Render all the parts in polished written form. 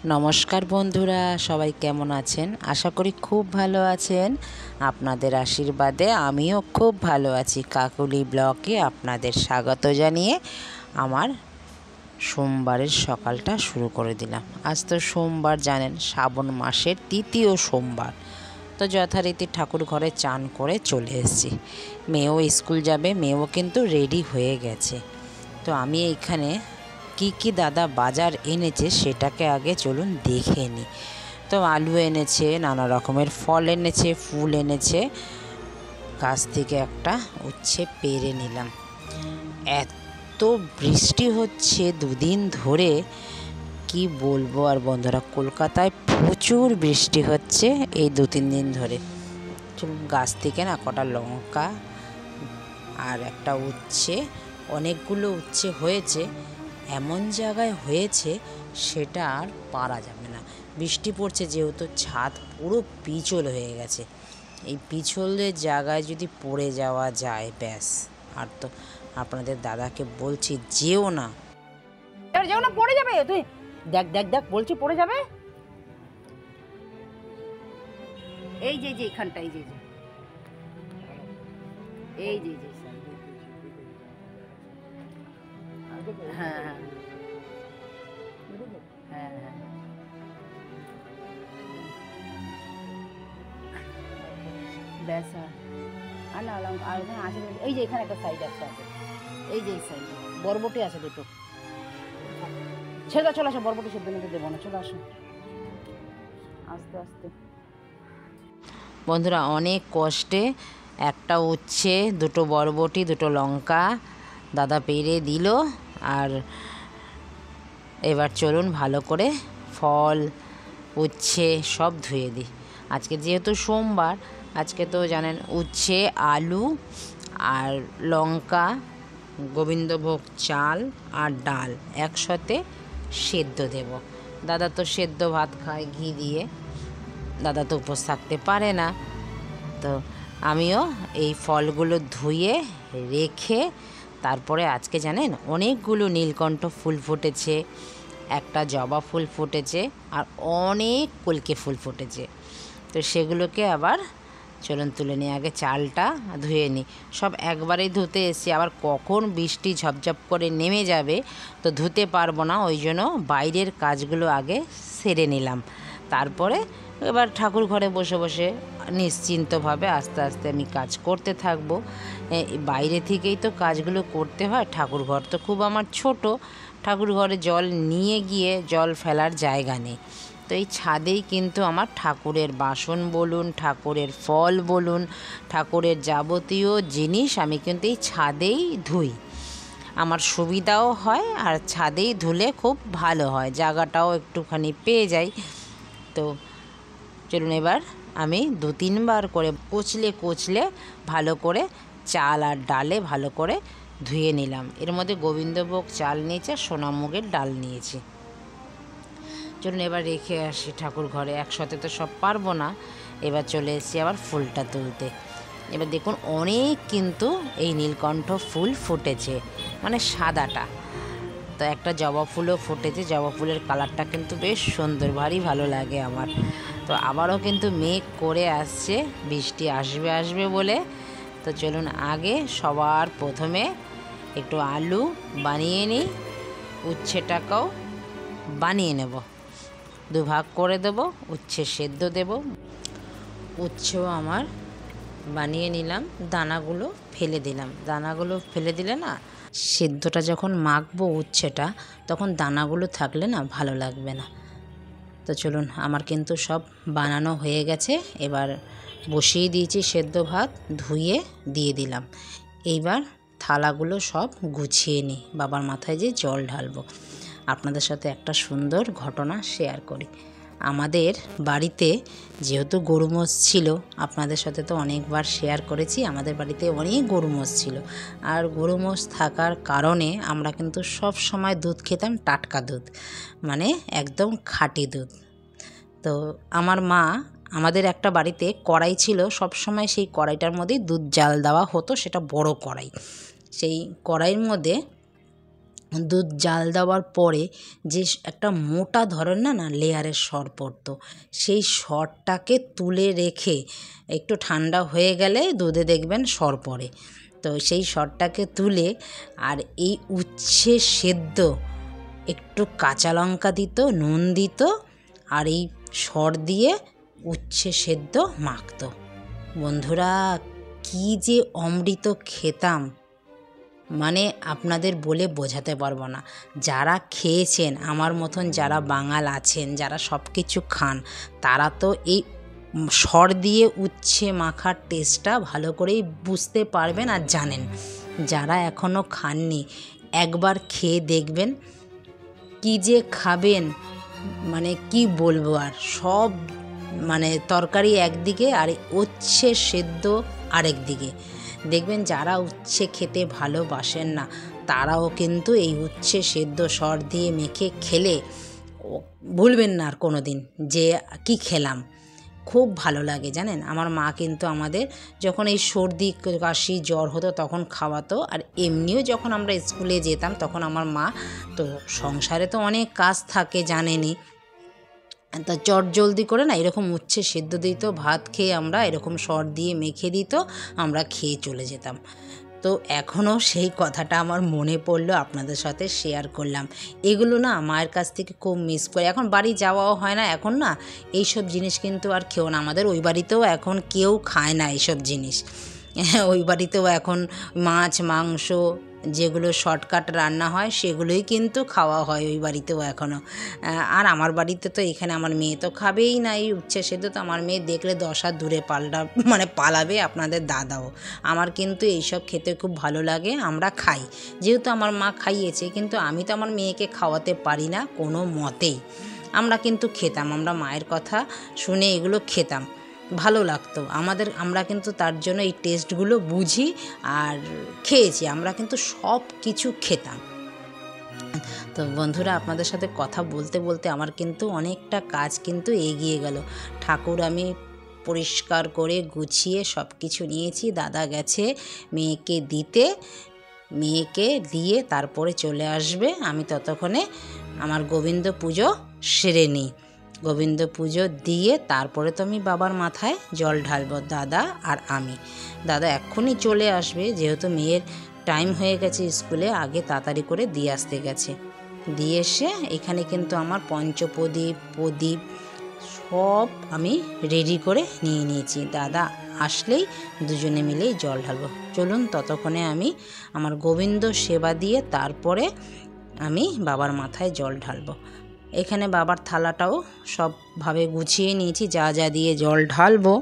নমস্কার বন্ধুরা, সবাই কেমন আছেন? আশা করি খুব ভালো আছেন। আপনাদের আশীর্বাদে আমিও খুব ভালো আছি। কাকুলি ব্লগে আপনাদের স্বাগত জানিয়ে আমার সোমবারের সকালটা শুরু করে দিলাম। আজ তো সোমবার, জানেন, শ্রাবণ মাসের তৃতীয় সোমবার। তো যথারীতি ঠাকুর ঘরে চান করে চলে এসেছি। মেয়েও স্কুল যাবে, মেয়েও কিন্তু রেডি হয়ে গেছে। তো আমি এইখানে কি দাদা বাজার এনেছে সেটাকে আগে চলুন দেখে নিই। তো আলু এনেছে, নানা রকমের ফল এনেছে, ফুল এনেছে। গাছ থেকে একটা উচ্ছে পেরে নিলাম। এত বৃষ্টি হচ্ছে দুদিন ধরে, কি বলবো আর বন্ধুরা, কলকাতায় প্রচুর বৃষ্টি হচ্ছে এই 2-3 দিন ধরে। চলুন গাছ থেকে না কটা লঙ্কা আর একটা উচ্ছে, অনেকগুলো উচ্ছে হয়েছে। এমন জায়গায় হয়েছে সেটা আর পারা যাবে না। বৃষ্টি পড়ছে যেহেতু, ছাদ পুরো পিছল হয়ে গেছে। এই পিছলের জায়গায় যদি পড়ে যাওয়া যায় ব্যাস। আর তো আপনাদের দাদাকে বলছি যেও না, যেও না, পড়ে যাবে। তুই দেখ দেখ দেখ, বলছি পড়ে যাবে। এই যে এখানটা, এই যে এই যে হ্যাঁ হ্যাঁ হ্যাঁ হ্যাঁ, ব্যাস। আর না আর এখানে আছে, এই যে এখানে একটা সাইড একটা আছে, এই যে এই সাইডে বরবটি আছে দুটো। ছেড়ে চলে আসো, বরবটি সেদ্ধ নিতে দেবো না, চলে আসো আস্তে আস্তে। বন্ধুরা, অনেক কষ্টে একটা উচ্ছে, দুটো বরবটি, দুটো লঙ্কা দাদা পেরে দিল। আর এবার চলুন ভালো করে ফল, উচ্ছে সব ধুয়ে দিই। আজকে যেহেতু সোমবার, আজকে তো জানেন উচ্ছে, আলু আর লঙ্কা, গোবিন্দভোগ চাল আর ডাল একসাথে সেদ্ধ দেব। দাদা তো সেদ্ধ ভাত খায় ঘি দিয়ে, দাদা তো উপোস থাকতে পারে না। তো আমিও এই ফলগুলো ধুয়ে রেখে তারপরে আজকে জানেন অনেকগুলো নীলকণ্ঠ ফুল ফুটেছে, একটা জবা ফুল ফুটেছে আর অনেক কলকে ফুল ফুটেছে। তো সেগুলোকে আবার চলুন তুলে নিয়ে আগে চালটা ধুয়ে নিই। সব একবারেই ধুতে এসেছি, আবার কখন বৃষ্টি ঝপঝপ করে নেমে যাবে তো ধুতে পারবো না। ওই জন্য বাইরের কাজগুলো আগে সেরে নিলাম। তারপরে এবার ঠাকুর ঘরে বসে বসে নিশ্চিন্তভাবে আস্তে আস্তে আমি কাজ করতে থাকবো। বাইরে থেকেই তো কাজগুলো করতে হয়। ঠাকুর ঘর তো খুব আমার ছোট, ঠাকুর ঘরে জল নিয়ে গিয়ে জল ফেলার জায়গা নেই। তো এই ছাদেই কিন্তু আমার ঠাকুরের বাসন বলুন, ঠাকুরের ফল বলুন, ঠাকুরের যাবতীয় জিনিস আমি কিন্তু এই ছাদেই ধুই। আমার সুবিধাও হয় আর ছাদেই ধুলে খুব ভালো হয়, জায়গাটাও একটুখানি পেয়ে যাই। তো চলুন এবার আমি 2-3 বার করে কচলে ভালো করে চাল আর ডালে ভালো করে ধুয়ে নিলাম। এর মধ্যে গোবিন্দভোগ চাল নিয়েছি আর সোনামুগের ডাল নিয়েছি। চলুন এবার রেখে আসি ঠাকুর ঘরে, একসাথে তো সব পারবো না। এবার চলে এসেছি আবার ফুলটা তুলতে। এবার দেখুন অনেক কিন্তু এই নীলকণ্ঠ ফুল ফুটেছে, মানে সাদাটা। তো একটা জবা ফুলও ফুটেছে, জবা ফুলের কালারটা কিন্তু বেশ সুন্দর, ভারী ভালো লাগে আমার। তো আবারও কিন্তু মেঘ করে আসছে, বৃষ্টি আসবে বলে। তো চলুন আগে সবার প্রথমে একটু আলু বানিয়ে নিই, উচ্ছেটাকেও বানিয়ে নেব। দুভাগ করে দেব, উচ্ছে সেদ্ধ দেব। উচ্ছেও আমার বানিয়ে নিলাম, দানাগুলো ফেলে দিলাম। দানাগুলো ফেলে দিলে না, সেদ্ধটা যখন মাখবো উচ্ছেটা, তখন দানাগুলো থাকলে না ভালো লাগবে না। তো চলুন আমার কিন্তু সব বানানো হয়ে গেছে। এবার বসিয়ে দিয়েছি সেদ্ধ ভাত, ধুয়ে দিয়ে দিলাম। এইবার থালাগুলো সব গুছিয়ে নিই, বাবার মাথায় যে জল ঢালবো। আপনাদের সাথে একটা সুন্দর ঘটনা শেয়ার করি। আমাদের বাড়িতে যেহেতু গরু মোষ ছিল, আপনাদের সাথে তো অনেকবার শেয়ার করেছি, আমাদের বাড়িতে অনেক গরু মোষ ছিল। আর গরু মোষ থাকার কারণে আমরা কিন্তু সব সময় দুধ খেতাম, টাটকা দুধ, মানে একদম খাঁটি দুধ। তো আমার মা, আমাদের একটা বাড়িতে কড়াই ছিল, সব সময় সেই কড়াইটার মধ্যেই দুধ জাল দেওয়া হতো, সেটা বড় কড়াই। সেই কড়াইয়ের মধ্যে দুধ জাল দেওয়ার পরে যে একটা মোটা ধরনের না লেয়ারের সর পড়তো, সেই সরটাকে তুলে রেখে একটু ঠান্ডা হয়ে গেলে দুধে দেখবেন সর পড়ে। তো সেই সরটাকে তুলে আর এই উচ্ছে সেদ্ধ একটু কাঁচা লঙ্কা দিত, নুন দিত, আর এই সর দিয়ে উচ্ছে সেদ্ধ মাখতো। বন্ধুরা কি যে অমৃত খেতাম, মানে আপনাদের বলে বোঝাতে পারবো না। যারা খেয়েছেন, আমার মতন যারা বাঙাল আছেন, যারা সব কিছু খান, তারা তো এই সর দিয়ে উচ্ছে মাখার টেস্টটা ভালো করেই বুঝতে পারবেন আর জানেন। যারা এখনও খাননি একবার খেয়ে দেখবেন, কি যে খাবেন মানে কি বলবো আর। সব মানে তরকারি একদিকে আর উচ্ছে সেদ্ধ আরেক দিকে। দেখবেন যারা উচ্ছে খেতে ভালোবাসেন না তারাও কিন্তু এই উচ্ছে সেদ্ধ সর দিয়ে মেখে খেলে ভুলবেন না আর কোনো দিন যে কি খেলাম। খুব ভালো লাগে জানেন। আমার মা কিন্তু আমাদের যখন এই সর্দি কাশি জ্বর হতো তখন খাওয়াতো, আর এমনিও যখন আমরা স্কুলে যেতাম তখন আমার মা, তো সংসারে তো অনেক কাজ থাকে জানেনই, তা চট জলদি করে না এরকম উচ্ছে সেদ্ধ দিত, ভাত খেয়ে আমরা এরকম সর দিয়ে মেখে দিত, আমরা খেয়ে চলে যেতাম। তো এখনও সেই কথাটা আমার মনে পড়লো, আপনাদের সাথে শেয়ার করলাম। এগুলো না মায়ের কাছ থেকে খুব মিস করি। এখন বাড়ি যাওয়াও হয় না, এখন না এইসব জিনিস কিন্তু আর খেও না। আমাদের ওই বাড়িতেও এখন কেউ খায় না এইসব জিনিস। ওই বাড়িতেও এখন মাছ মাংস যেগুলো শর্টকাট রান্না হয় সেগুলোই কিন্তু খাওয়া হয় ওই বাড়িতেও এখনও। আর আমার বাড়িতে তো এখানে আমার মেয়ে তো খাবেই না এই উচ্ছে সেদ্ধ, তো আমার মেয়ে দেখলে 10 হাত দূরে পালাবে, আপনাদের দাদাও। আমার কিন্তু এইসব খেতে খুব ভালো লাগে, আমরা খাই, যেহেতু আমার মা খাইয়েছে, কিন্তু আমি তো আমার মেয়েকে খাওয়াতে পারি না কোনো মতেই। আমরা কিন্তু খেতাম, আমরা মায়ের কথা শুনে এগুলো খেতাম, ভালো লাগতো আমাদের। আমরা কিন্তু তার জন্য এই টেস্টগুলো বুঝি আর খেয়েছি, আমরা কিন্তু সব কিছু খেতাম। তো বন্ধুরা আপনাদের সাথে কথা বলতে বলতে আমার কিন্তু অনেকটা কাজ কিন্তু এগিয়ে গেল। ঠাকুর আমি পরিষ্কার করে গুছিয়ে সব কিছু নিয়েছি, দাদা গেছে মেয়েকে দিতে, মেয়েকে দিয়ে তারপরে চলে আসবে। আমি ততক্ষণে আমার গোবিন্দ পুজো সেরে নিই। গোবিন্দ পুজো দিয়ে তারপরে তো আমি বাবার মাথায় জল ঢালবো, দাদা আর আমি। দাদা এক্ষুনি চলে আসবে, যেহেতু মেয়ের টাইম হয়ে গেছে স্কুলে, আগে তাড়াতাড়ি করে দিয়ে আসতে গেছে। দিয়ে এসে এখানে কিন্তু আমার পঞ্চপ্রদীপ প্রদীপ সব আমি রেডি করে নিয়ে নিয়েছি। দাদা আসলেই দুজনে মিলেই জল ঢালবো। চলুন ততক্ষণে আমি আমার গোবিন্দ সেবা দিয়ে তারপরে আমি বাবার মাথায় জল ঢালবো। এখানে বাবার থালাটাও সবভাবে গুছিয়ে নিয়েছি, যা যা দিয়ে জল ঢালবো।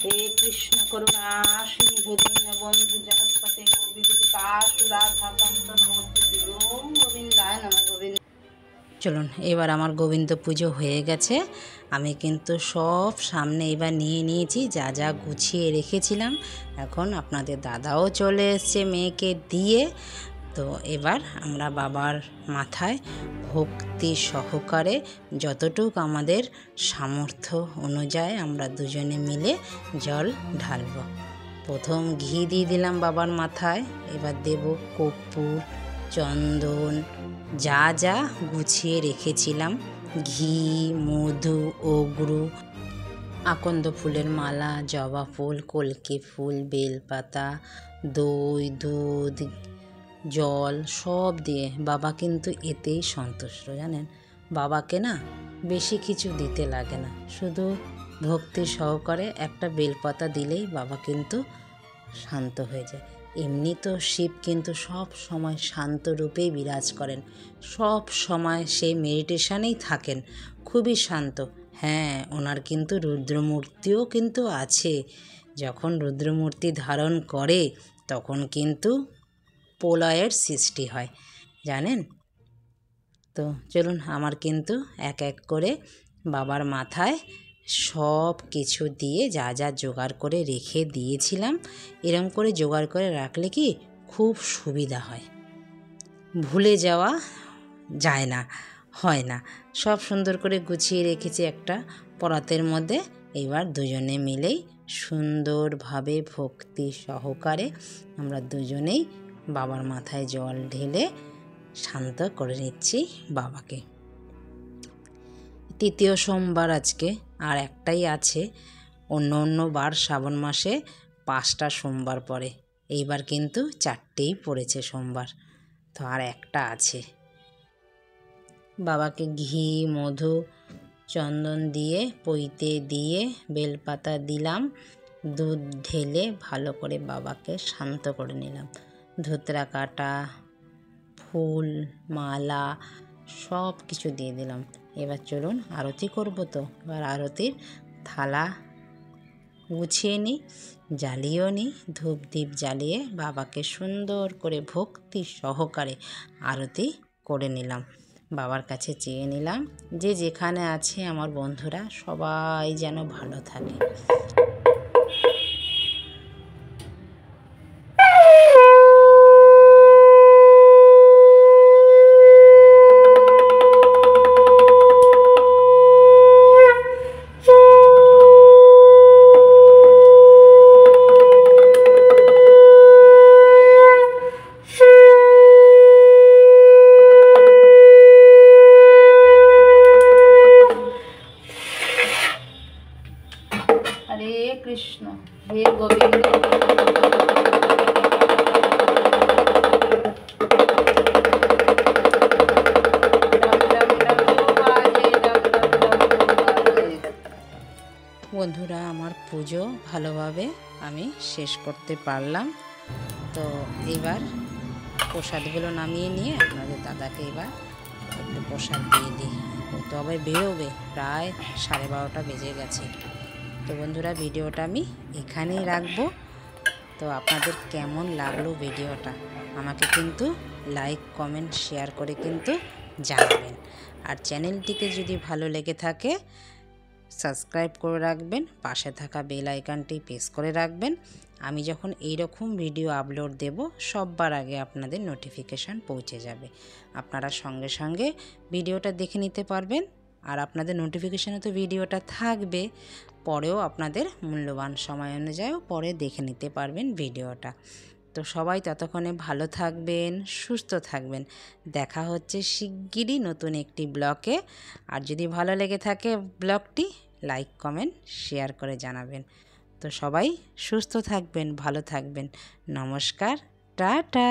হে কৃষ্ণ করুণা সিন্ধু দীনবন্ধু জগৎপতে বিভূতি কাশুরাধাকান্ত নমস্তুতে ওম গোবিন্দায় নমঃ। গোবিন্দ। চলুন এবার আমার গোবিন্দ পুজো হয়ে গেছে, আমি কিন্তু সব সামনে এবার নিয়ে নিয়েছি, যা যা গুছিয়ে রেখেছিলাম। এখন আপনাদের দাদাও চলে এসছে মেয়েকে দিয়ে। তো এবার আমরা বাবার মাথায় ভক্তি সহকারে যতটুকু আমাদের সামর্থ্য অনুযায়ী আমরা দুজনে মিলে জল ঢালব। প্রথম ঘি দিয়ে দিলাম বাবার মাথায়, এবার দেব কর্পূর, চন্দন যা যা গুছিয়ে রেখেছিলাম, ঘি, মধু, অগুরু, আকন্দ ফুলের মালা, জবা ফুল, কলকে ফুল, বেলপাতা, দই, দুধ, জল সব দিয়ে বাবা কিন্তু এতেই সন্তুষ্ট। জানেন, বাবাকে না বেশি কিছু দিতে লাগে না, শুধু ভক্তি সহকারে একটা বেলপাতা দিলেই বাবা কিন্তু শান্ত হয়ে যায়। এমনি তো শিব কিন্তু সব সময় শান্ত রূপেই বিরাজ করেন, সব সময় সেই মেডিটেশনেই থাকেন, খুবই শান্ত। হ্যাঁ, ওনার কিন্তু রুদ্রমূর্তিও কিন্তু আছে। যখন রুদ্রমূর্তি ধারণ করে তখন কিন্তু প্রলয়ের সৃষ্টি হয়, জানেন তো। চলুন, আমার কিন্তু এক এক করে বাবার মাথায় সব কিছু দিয়ে যা যা জোগাড় করে রেখে দিয়েছিলাম, এরম করে জোগাড় করে রাখলে কি খুব সুবিধা হয়, ভুলে যাওয়া যায় না, হয় না। সব সুন্দর করে গুছিয়ে রেখেছি একটা পরাতের মধ্যে। এবার দুজনে মিলেই সুন্দরভাবে ভক্তি সহকারে আমরা দুজনেই বাবার মাথায় জল ঢেলে শান্ত করে নিচ্ছি বাবাকে। তৃতীয় সোমবার আজকে, আর একটাই আছে। অন্য বার শ্রাবণ মাসে 5টা সোমবার পড়ে, এইবার কিন্তু 4টেই পড়েছে সোমবার, তো আর একটা আছে। বাবাকে ঘি, মধু, চন্দন দিয়ে, পৈতে দিয়ে, বেলপাতা দিলাম, দুধ ঢেলে ভালো করে বাবাকে শান্ত করে নিলাম। ধুতরা কাটা, ফুল, মালা সব কিছু দিয়ে দিলাম। এবার চলুন আরতি করব। তো এবার আরতির থালা গুছিয়ে নিই, জ্বালিয়েও নিই, ধূপ দ্বীপ জ্বালিয়ে বাবাকে সুন্দর করে ভক্তি সহকারে আরতি করে নিলাম। বাবার কাছে চেয়ে নিলাম যে যেখানে আছে আমার বন্ধুরা সবাই যেন ভালো থাকে। হরে কৃষ্ণ, হে গোবিন্দ। বন্ধুরা, আমার পুজো ভালোভাবে আমি শেষ করতে পারলাম। তো এবার প্রসাদগুলো নামিয়ে নিয়ে আপনাদের দাদাকে এবার একটু প্রসাদ দিয়ে দিই। ও তো আবার বেরোবে, প্রায় 12:30 বেজে গেছে। তো বন্ধুরা, ভিডিওটা আমি এখানেই রাখবো। তো আপনাদের কেমন লাগলো ভিডিওটা আমাকে কিন্তু লাইক, কমেন্ট, শেয়ার করে কিন্তু জানাবেন। আর চ্যানেলটিকে যদি ভালো লেগে থাকে সাবস্ক্রাইব করে রাখবেন, পাশে থাকা বেল আইকনটি প্রেস করে রাখবেন। আমি যখন এইরকম ভিডিও আপলোড দেব সবার আগে আপনাদের নোটিফিকেশান পৌঁছে যাবে, আপনারা সঙ্গে সঙ্গে ভিডিওটা দেখে নিতে পারবেন। আর আপনাদের নোটিফিকেশানে তো ভিডিওটা থাকবে, পরেও আপনাদের মূল্যবান সময় অনুযায়ী পরে দেখে নিতে পারবেন ভিডিওটা। তো সবাই ততক্ষণে ভালো থাকবেন, সুস্থ থাকবেন। দেখা হচ্ছে শিগগিরই নতুন একটি ব্লগে। আর যদি ভালো লেগে থাকে ব্লগটি লাইক, কমেন্ট, শেয়ার করে জানাবেন। তো সবাই সুস্থ থাকবেন, ভালো থাকবেন। নমস্কার, টাটা।